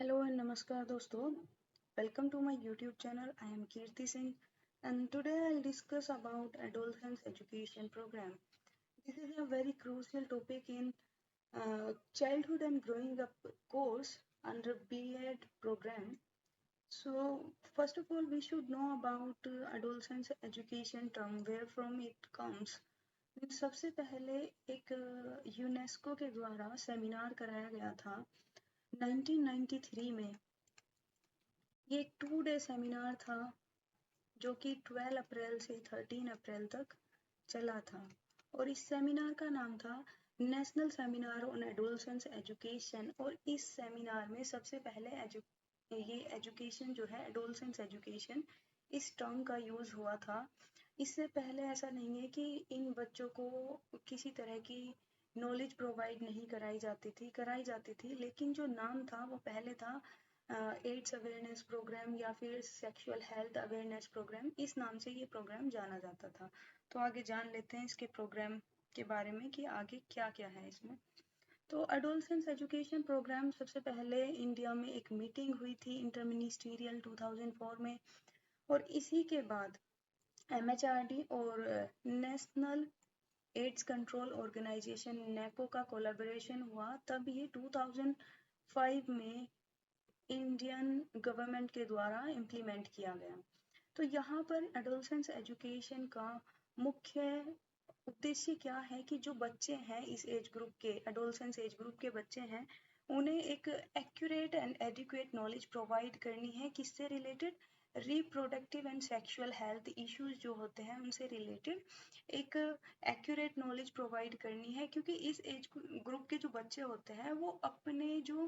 Hello and namaskar दोस्तों. Welcome to my YouTube channel. I am Kirti Singh and today I'll discuss about adolescence education program. This is a very crucial topic in childhood and growing up course under B.Ed program. So first of all we should know about adolescence education term, where from it comes. सबसे पहले एक UNESCO के द्वारा seminar कराया गया था 1993 में. ये एक 2 डे सेमिनार था जो कि 12 अप्रैल से 13 अप्रैल तक चला था और इस सेमिनार का नाम था national seminar on adolescence education. और इस सेमिनार में सबसे पहले ये एजुकेशन जो है एडोलसेंस एजुकेशन इस टर्म का यूज हुआ था. इससे पहले ऐसा नहीं है कि इन बच्चों को किसी तरह की नॉलेज प्रोवाइड नहीं कराई जाती थी, लेकिन जो नाम था वो पहले था एड्स अवेयरनेस प्रोग्राम या फिर सेक्सुअल हेल्थ अवेयरनेस प्रोग्राम. इस नाम से ये प्रोग्राम जाना जाता था. तो आगे जान लेते हैं इसके प्रोग्राम के बारे में कि आगे क्या क्या है इसमें. तो एडोलसेंस एजुकेशन प्रोग्राम सबसे पहले इंडिया में एक मीटिंग हुई थी इंटरमिनिस्ट्रियल 2004 में, और इसी के बाद MHRD और नेशनल एड्स कंट्रोल ऑर्गेनाइजेशन नेको का कोलैबोरेशन हुआ. तब ये 2005 में इंडियन गवर्नमेंट के द्वारा इम्प्लीमेंट किया गया. तो यहाँ पर एडोलसेंस एजुकेशन का मुख्य उद्देश्य क्या है कि जो बच्चे हैं इस एज ग्रुप के, एडोलसेंस एज ग्रुप के बच्चे हैं, उन्हें एक accurate and adequate knowledge provide करनी है. किससे related? Reproductive and sexual health issues जो होते हैं उनसे रिलेटेड एक एक्यूरेट नॉलेज प्रोवाइड करनी है. क्योंकि इस एज ग्रुप के जो बच्चे होते हैं वो अपने जो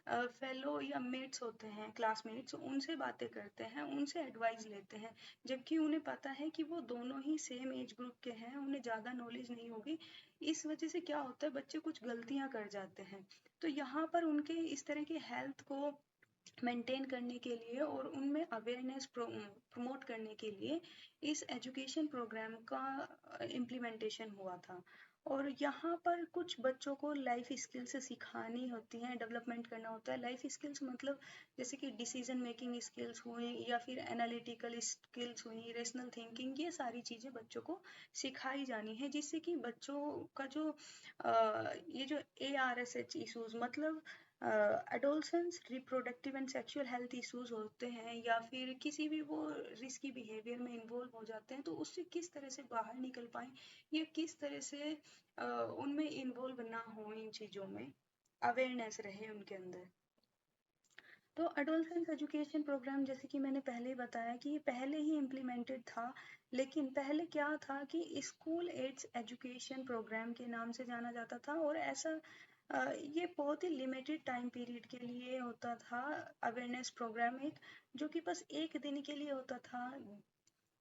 फेलो या मेट्स होते हैं, क्लासमेट्स, उनसे बातें करते हैं, उनसे एडवाइस लेते हैं, जबकि उन्हें पता है कि वो दोनों ही सेम एज ग्रुप के हैं, उन्हें ज़्यादा नॉलेज नहीं होगी. इस वजह से क्या होता है, बच्चे कुछ गलतियां कर जाते हैं. तो यहाँ पर उनके इस तरह की हेल्थ को मेंटेन करने के लिए और उनमें अवेयरनेस प्रमोट करने के लिए इस एजुकेशन प्रोग्राम का इम्प्लीमेंटेशन हुआ था. और यहाँ पर कुछ बच्चों को लाइफ स्किल्स सिखानी होती हैं, डेवलपमेंट करना होता है. लाइफ स्किल्स मतलब जैसे कि डिसीजन मेकिंग स्किल्स हुई या फिर एनालिटिकल स्किल्स हुई, रेशनल थिंकिंग, ये सारी चीज़ें बच्चों को सिखाई जानी है, जिससे कि बच्चों का जो ये जो ARSH इशूज मतलब adolescence reproductive and sexual health issues होते हैं या फिर किसी भी वो रिस्की बिहेवियर में इन्वॉल्व हो जाते हैं, तो उससे किस तरह से बाहर निकल पाए या किस तरह से उनमें इन्वॉल्व ना हो, इन चीज़ों में अवेयरनेस रहे उनके अंदर. तो एडोलसेंस एजुकेशन प्रोग्राम जैसे कि मैंने पहले ही बताया कि ये पहले ही इम्प्लीमेंटेड था, लेकिन पहले क्या था कि स्कूल एड्स एजुकेशन प्रोग्राम के नाम से जाना जाता था. और ऐसा ये बहुत ही लिमिटेड टाइम पीरियड के लिए होता था अवेयरनेस प्रोग्राम, एक जो कि बस एक दिन के लिए होता था,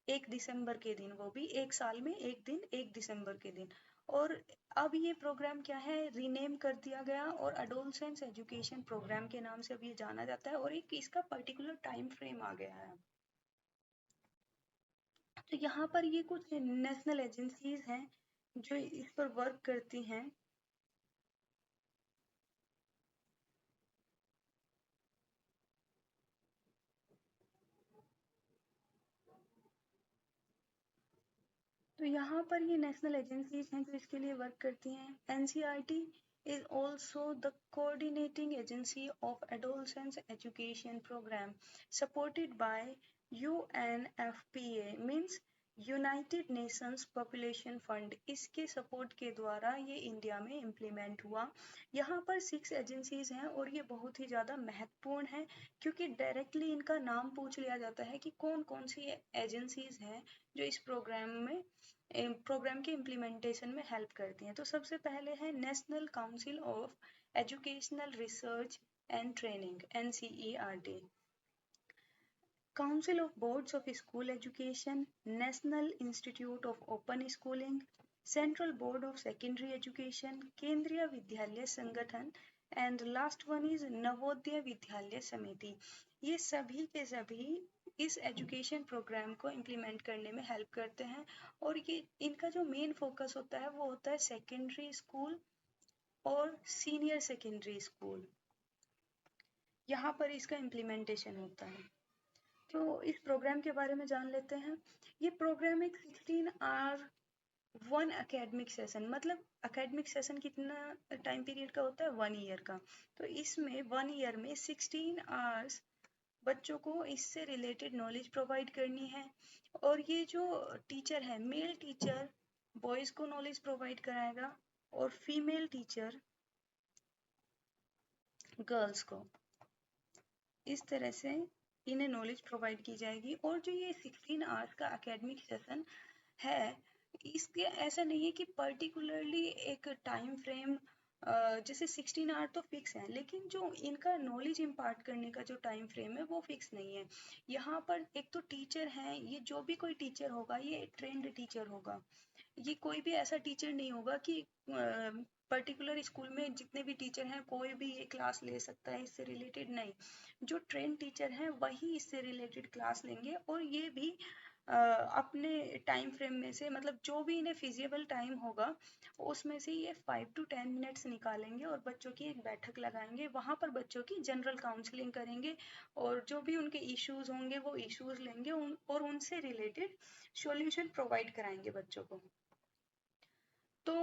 1 दिसंबर के दिन, वो भी एक साल में एक दिन, 1 दिसंबर के दिन. और अब ये प्रोग्राम क्या है, रीनेम कर दिया गया और एडोलसेंस एजुकेशन प्रोग्राम के नाम से अब ये जाना जाता है और एक इसका पर्टिकुलर टाइम फ्रेम आ गया है. तो यहाँ पर ये कुछ नेशनल एजेंसीज हैं जो इस पर वर्क करती हैं. तो यहाँ पर ये नेशनल एजेंसीज हैं जो इसके लिए वर्क करती हैं. NCERT is also the coordinating agency of adolescence education program supported by UNFPA means United Nations population fund. इसके सपोर्ट के द्वारा ये इंडिया में इम्प्लीमेंट हुआ. यहाँ पर 6 एजेंसीज हैं और ये बहुत ही ज़्यादा महत्वपूर्ण है, क्योंकि डायरेक्टली इनका नाम पूछ लिया जाता है कि कौन कौन सी एजेंसीज हैं जो इस प्रोग्राम के इम्प्लीमेंटेशन में हेल्प करती हैं. तो सबसे पहले है national council of educational research and training, NCERT, Council of Boards of School Education, National Institute of Open Schooling, Central Board of Secondary Education, केंद्रीय विद्यालय संगठन, and last one is Navodaya Vidyalaya समिति. ये सभी के सभी इस एजुकेशन प्रोग्राम को इम्प्लीमेंट करने में हेल्प करते हैं. और ये इनका जो मेन फोकस होता है वो होता है सेकेंडरी स्कूल और सीनियर सेकेंडरी स्कूल. यहाँ पर इसका इम्प्लीमेंटेशन होता है। तो इस प्रोग्राम के बारे में जान लेते हैं। ये प्रोग्राम एक 16 आवर 1 एकेडमिक सेशन, मतलब एकेडमिक सेशन कितना टाइम पीरियड का होता है, 1 ईयर का। तो इसमें 1 ईयर में 16 आवर्स बच्चों को इससे रिलेटेड नॉलेज प्रोवाइड करनी है। और ये जो टीचर है, मेल टीचर बॉयज़ को नॉलेज प्रोवाइड कराएगा और फीमेल टीचर गर्ल्स को। इस तरह से इन्हें नॉलेज प्रोवाइड की जाएगी। और जो ये 16 आवर्स का एकेडमिक सेशन है, इसके ऐसा नहीं है कि पर्टिकुलरली एक टाइम फ्रेम, जैसे 16 आवर तो फिक्स है, लेकिन जो इनका नॉलेज इम्पार्ट करने का जो टाइम फ्रेम है वो फिक्स नहीं है। यहाँ पर एक तो टीचर है, ये जो भी कोई टीचर होगा ये ट्रेंड टीचर होगा। ये कोई भी ऐसा टीचर नहीं होगा कि पर्टिकुलर स्कूल में जितने भी टीचर हैं कोई भी ये क्लास ले सकता है इससे रिलेटेड, नहीं। जो ट्रेन टीचर हैं वही इससे रिलेटेड क्लास लेंगे। और ये भी अपने टाइम फ्रेम में से, मतलब जो भी इन्हें फिजिबल टाइम होगा उसमें से ये 5 to 10 मिनट्स निकालेंगे और बच्चों की एक बैठक लगाएंगे। वहाँ पर बच्चों की जनरल काउंसलिंग करेंगे और जो भी उनके इश्यूज होंगे वो इश्यूज लेंगे और उनसे रिलेटेड सॉल्यूशन प्रोवाइड कराएंगे बच्चों को। तो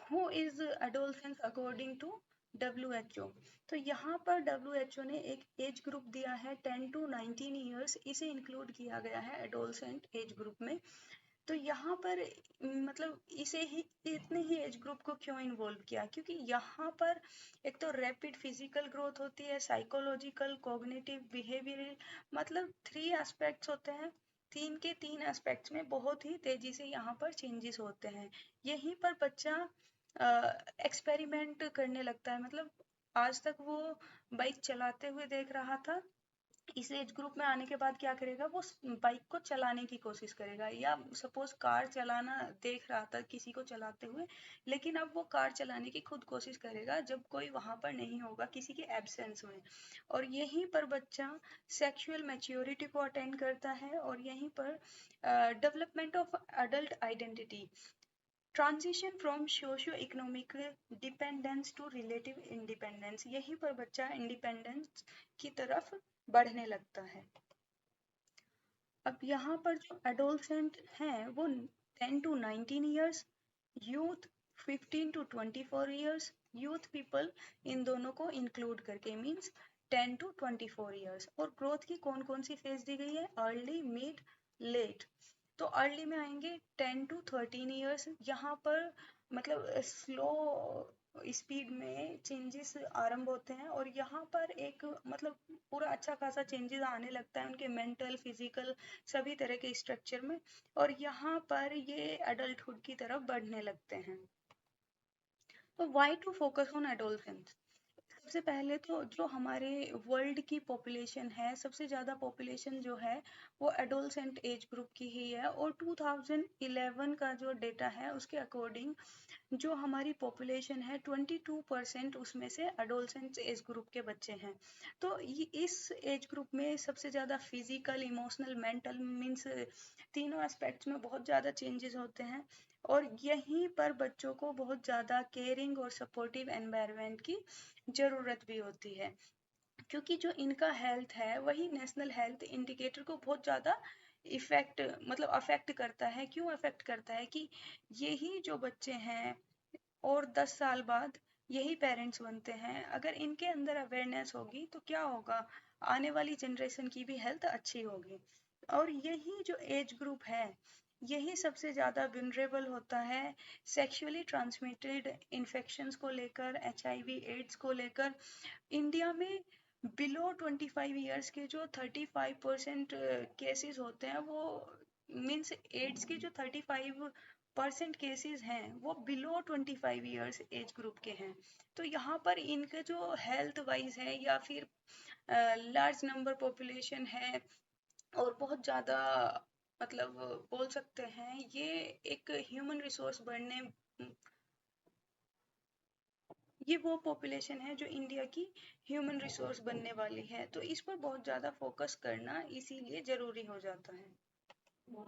who is adolescence according to WHO? तो यहाँ पर WHO ने एक एज ग्रुप दिया है 10 to 19 ईयर्स, इसे इंक्लूड किया गया है एडोलसेंट एज ग्रुप में। तो यहाँ पर मतलब इसे ही, इतने ही एज ग्रुप को क्यों इन्वॉल्व किया, क्योंकि यहाँ पर एक तो रैपिड फिजिकल ग्रोथ होती है, साइकोलॉजिकल, कॉग्निटिव, बिहेवियरल, मतलब 3 एस्पेक्ट्स होते हैं। 3 के 3 एस्पेक्ट्स में बहुत ही तेजी से यहाँ पर चेंजेस होते हैं। यहीं पर बच्चा एक्सपेरिमेंट करने लगता है। मतलब आज तक वो बाइक चलाते हुए देख रहा था, इस एज ग्रुप में आने के बाद क्या करेगा, वो बाइक को चलाने की कोशिश करेगा। या सपोज कार चलाना देख रहा था किसी को चलाते हुए, लेकिन अब वो कार चलाने की खुद कोशिश करेगा जब कोई वहां पर नहीं होगा, किसी के एब्सेंस में। और यहीं पर बच्चा सेक्सुअल मैच्योरिटी को अटेंड करता है और यहीं पर development of adult identity, transition from socio economic dependence to relative independence, यहीं पर बच्चा इंडिपेंडेंस की तरफ बढ़ने लगता है। अब यहाँ पर जो एडोलसेंट हैं वो 10 to 19 years, youth 15 to 24 years, youth people, इन दोनों को इंक्लूड करके मीन्स 10 to 24 ईयर्स। और ग्रोथ की कौन कौन सी फेज दी गई है, अर्ली, मिड, लेट। तो अर्ली में आएंगे 10 to 13 ईयर्स, यहाँ पर मतलब स्लो स्पीड में चेंजेस आरंभ होते हैं और यहाँ पर एक मतलब पूरा अच्छा खासा चेंजेस आने लगता है उनके मेंटल, फिजिकल, सभी तरह के स्ट्रक्चर में। और यहाँ पर ये एडल्टहुड की तरफ बढ़ने लगते हैं। तो why to focus on adolescence? सबसे पहले तो जो हमारे वर्ल्ड की पॉपुलेशन है, सबसे ज़्यादा पॉपुलेशन जो है वो एडोलसेंट एज ग्रुप की ही है। और 2011 का जो डेटा है उसके अकॉर्डिंग जो हमारी पॉपुलेशन है 22% उसमें से एडोलसेंट एज ग्रुप के बच्चे हैं। तो इस एज ग्रुप में सबसे ज़्यादा फिजिकल, इमोशनल, मेंटल मीन्स तीनों एस्पेक्ट्स में बहुत ज़्यादा चेंजेस होते हैं। और यहीं पर बच्चों को बहुत ज़्यादा केयरिंग और सपोर्टिव एनवायरनमेंट की ज़रूरत भी होती है, क्योंकि जो इनका हेल्थ है वही नेशनल हेल्थ इंडिकेटर को बहुत ज़्यादा इफेक्ट मतलब अफेक्ट करता है। क्यों अफेक्ट करता है कि यही जो बच्चे हैं और 10 साल बाद यही पेरेंट्स बनते हैं। अगर इनके अंदर अवेयरनेस होगी तो क्या होगा, आने वाली जनरेशन की भी हेल्थ अच्छी होगी। और यही जो एज ग्रुप है यही सबसे ज़्यादा विनरेबल होता है सेक्सुअली ट्रांसमिटेड इन्फेक्शंस को लेकर, HIV एड्स को लेकर। इंडिया में बिलो 25 ईयर्स के जो 35% केसेस होते हैं वो मीन्स एड्स के जो 35% केसेस हैं वो बिलो 25 ईयर्स एज ग्रुप के हैं। तो यहाँ पर इनके जो हेल्थ वाइज है या फिर लार्ज नंबर पॉपुलेशन है और बहुत ज़्यादा मतलब बोल सकते हैं ये एक ह्यूमन रिसोर्स बढ़ने, ये वो पॉपुलेशन है जो इंडिया की ह्यूमन रिसोर्स बनने वाली है। तो इस पर बहुत ज़्यादा फोकस करना इसीलिए ज़रूरी हो जाता है।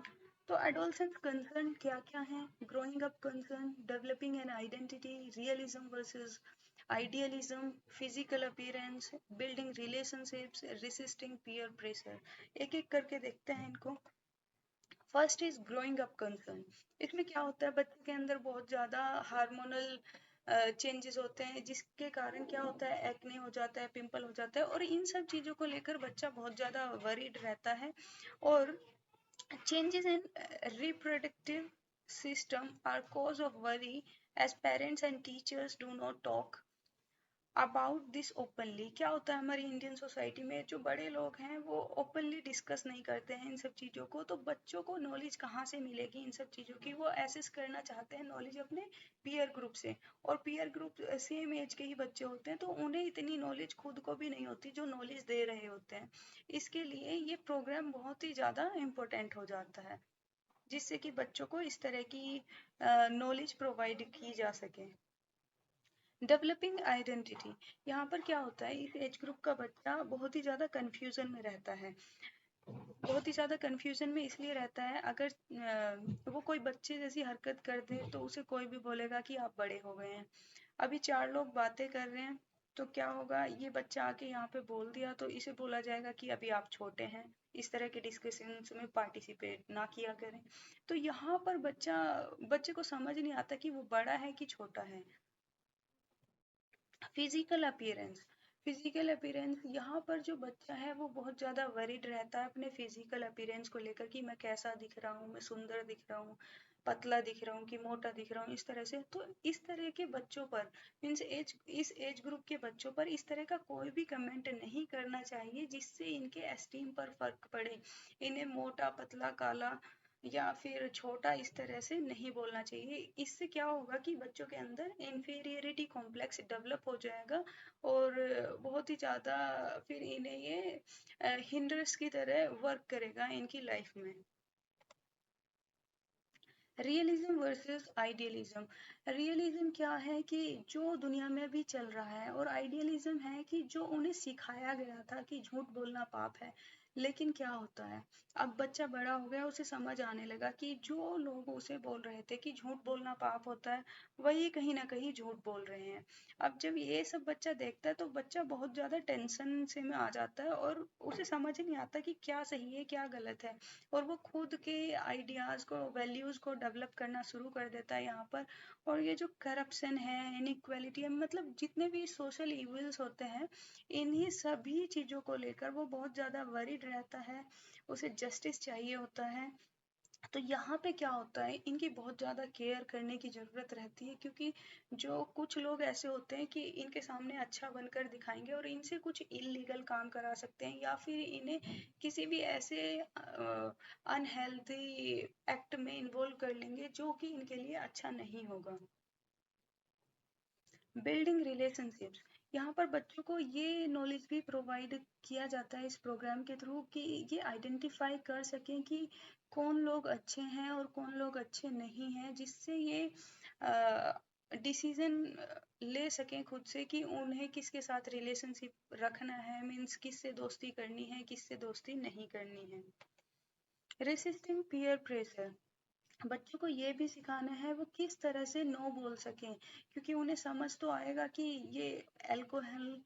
तो एडोलसेंस कंसर्न क्या क्या है, growing up concern, developing an identity, realism versus idealism, physical appearance, building relationships, resisting peer pressure. एक एक करके देखते हैं इनको। First is growing up concern. इसमें क्या होता है, बच्चे के अंदर बहुत ज़्यादा हार्मोनल चेंजेस होते हैं, जिसके कारण क्या होता है, एक्ने हो जाता है, पिंपल हो जाता है, और इन सब चीज़ों को लेकर बच्चा बहुत ज़्यादा वरीड रहता है। और changes in reproductive system are cause of worry as parents and teachers do not talk about this openly. क्या होता है हमारी इंडियन सोसाइटी में, जो बड़े लोग हैं वो ओपनली डिस्कस नहीं करते हैं इन सब चीज़ों को, तो बच्चों को नॉलेज कहाँ से मिलेगी इन सब चीज़ों की। वो एसेस करना चाहते हैं नॉलेज अपने पीयर ग्रुप से, और पीयर ग्रुप सेम एज के ही बच्चे होते हैं, तो उन्हें इतनी नॉलेज खुद को भी नहीं होती जो नॉलेज दे रहे होते हैं। इसके लिए ये प्रोग्राम बहुत ही ज़्यादा इम्पोर्टेंट हो जाता है, जिससे कि बच्चों को इस तरह की नॉलेज प्रोवाइड की जा सके। Developing identity. यहाँ पर क्या होता है, इस एज ग्रुप का बच्चा बहुत ही ज़्यादा कन्फ्यूज़न में रहता है। बहुत ही ज़्यादा कन्फ्यूज़न में इसलिए रहता है, अगर वो कोई बच्चे जैसी हरकत कर दे तो उसे कोई भी बोलेगा कि आप बड़े हो गए हैं। अभी चार लोग बातें कर रहे हैं, तो क्या होगा, ये बच्चा आके यहाँ पे बोल दिया तो इसे बोला जाएगा कि अभी आप छोटे हैं, इस तरह के डिस्कशंस में पार्टिसिपेट ना किया करें। तो यहाँ पर बच्चे को समझ नहीं आता कि वो बड़ा है कि छोटा है। Physical appearance. फिजिकल अपीयरेंस, यहाँ पर जो बच्चा है वो बहुत ज़्यादा वरीड रहता है अपने फिजिकल अपीयरेंस को लेकर कि मैं कैसा दिख रहा हूँ, मैं सुंदर दिख रहा हूँ, पतला दिख रहा हूँ कि मोटा दिख रहा हूँ, इस तरह से। तो इस तरह के बच्चों पर, मीन्स इस एज ग्रुप के बच्चों पर इस तरह का कोई भी कमेंट नहीं करना चाहिए जिससे इनके एस्टीम पर फर्क पड़े। इन्हें मोटा, पतला, काला या फिर छोटा इस तरह से नहीं बोलना चाहिए। इससे क्या होगा कि बच्चों के अंदर इंफीरियरिटी कॉम्प्लेक्स डेवलप हो जाएगा, और बहुत ही ज़्यादा फिर इन्हें ये हिंडर्स की तरह वर्क करेगा इनकी लाइफ में। Realism versus idealism. रियलिज्म क्या है कि जो दुनिया में भी चल रहा है, और आइडियलिज्म है कि जो उन्हें सिखाया गया था कि झूठ बोलना पाप है। लेकिन क्या होता है, अब बच्चा बड़ा हो गया, उसे समझ आने लगा कि जो लोग उसे बोल रहे थे कि झूठ बोलना पाप होता है, वही कहीं ना कहीं झूठ बोल रहे हैं। अब जब ये सब बच्चा देखता है तो बच्चा बहुत ज़्यादा टेंशन से में आ जाता है, और उसे समझ नहीं आता कि क्या सही है क्या गलत है, और वो खुद के आइडियाज़ को, वैल्यूज़ को डेवलप करना शुरू कर देता है यहाँ पर। और ये जो करप्शन है, इनइक्वालिटी है, मतलब जितने भी सोशल इविल्स होते हैं, इन्हीं सभी चीज़ों को लेकर वो बहुत ज़्यादा वरीड रहता है, उसे जस्टिस चाहिए होता है। तो यहाँ पे क्या होता है, इनकी बहुत ज़्यादा केयर करने की ज़रूरत रहती है, क्योंकि जो कुछ लोग ऐसे होते हैं कि इनके सामने अच्छा बनकर दिखाएंगे और इनसे कुछ इलीगल काम करा सकते हैं, या फिर इन्हें किसी भी ऐसे अनहेल्दी एक्ट में इन्वॉल्व कर लेंगे जो कि इनके लिए अच्छा नहीं होगा। Building relationships. यहाँ पर बच्चों को ये नॉलेज भी प्रोवाइड किया जाता है इस प्रोग्राम के थ्रू, कि ये आइडेंटिफाई कर सकें कि कौन लोग अच्छे हैं और कौन लोग अच्छे नहीं हैं, जिससे ये डिसीजन ले सकें खुद से कि उन्हें किसके साथ रिलेशनशिप रखना है, मीन्स किससे दोस्ती करनी है, किससे दोस्ती नहीं करनी है। Resisting peer pressure. बच्चों को ये भी सिखाना है वो किस तरह से नो बोल सकें, क्योंकि उन्हें समझ तो आएगा कि ये अल्कोहल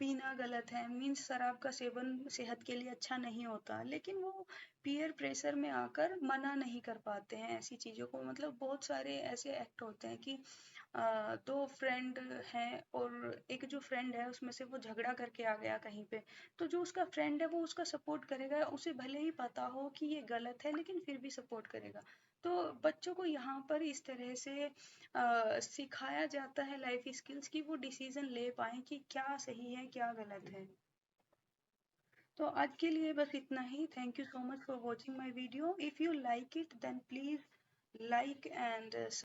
पीना गलत है, मीन्स शराब का सेवन सेहत के लिए अच्छा नहीं होता, लेकिन वो पीयर प्रेशर में आकर मना नहीं कर पाते हैं ऐसी चीज़ों को। मतलब बहुत सारे ऐसे एक्ट होते हैं कि दो फ्रेंड हैं, और एक जो फ्रेंड है उसमें से वो झगड़ा करके आ गया कहीं पे, तो जो उसका फ्रेंड है वो उसका सपोर्ट करेगा, उसे भले ही पता हो कि ये गलत है लेकिन फिर भी सपोर्ट करेगा। तो बच्चों को यहाँ पर इस तरह से सिखाया जाता है लाइफ स्किल्स, कि वो डिसीजन ले पाए कि क्या सही है क्या गलत है। तो आज के लिए बस इतना ही। Thank you so much for watching my video. If you like it then please like and